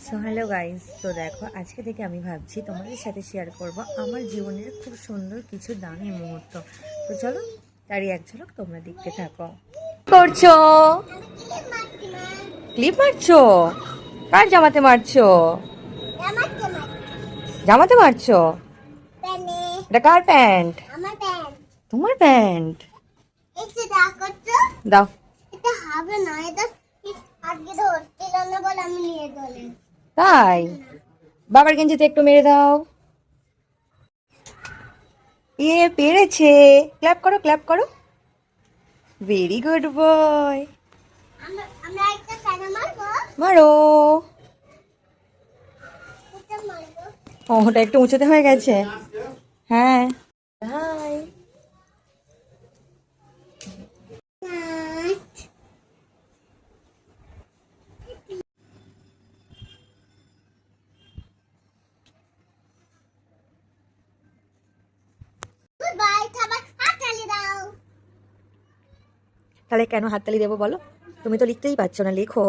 So hello guys, তো দেখো আজকে থেকে আমি ভাবছি তোমাদের সাথে শেয়ার করব আমার জীবনের খুব সুন্দর কিছু দামি মুহূর্ত। তো চলো তারই এক ঝলক তোমরা দেখতে থাকো। করছো ক্লিপ মারছো? কার জামাতে মারছো? জামাতে মারছো? এটা কার প্যান্ট? তোমার প্যান্ট? দাও। এটা হবে না, এটা আজকে ধরতে না বলে আমি নিয়ে গেলে তাই বাবার গেঞ্জিতে একটু মেরে দাও। পেরেছে। ক্ল্যাপ করো, ক্ল্যাপ করো। Very good boy. আমরা একটা কানা মারবো। মারো। এটা মারবো। ওটা একটু উঁচুতে হয়ে গেছে। হ্যাঁ। হাই। গুড বাই, সবাই হাততালি দাও। তাহলে কেন হাততালি দেবো বলো? তুমি তো লিখতেই পারছো না, লেখো।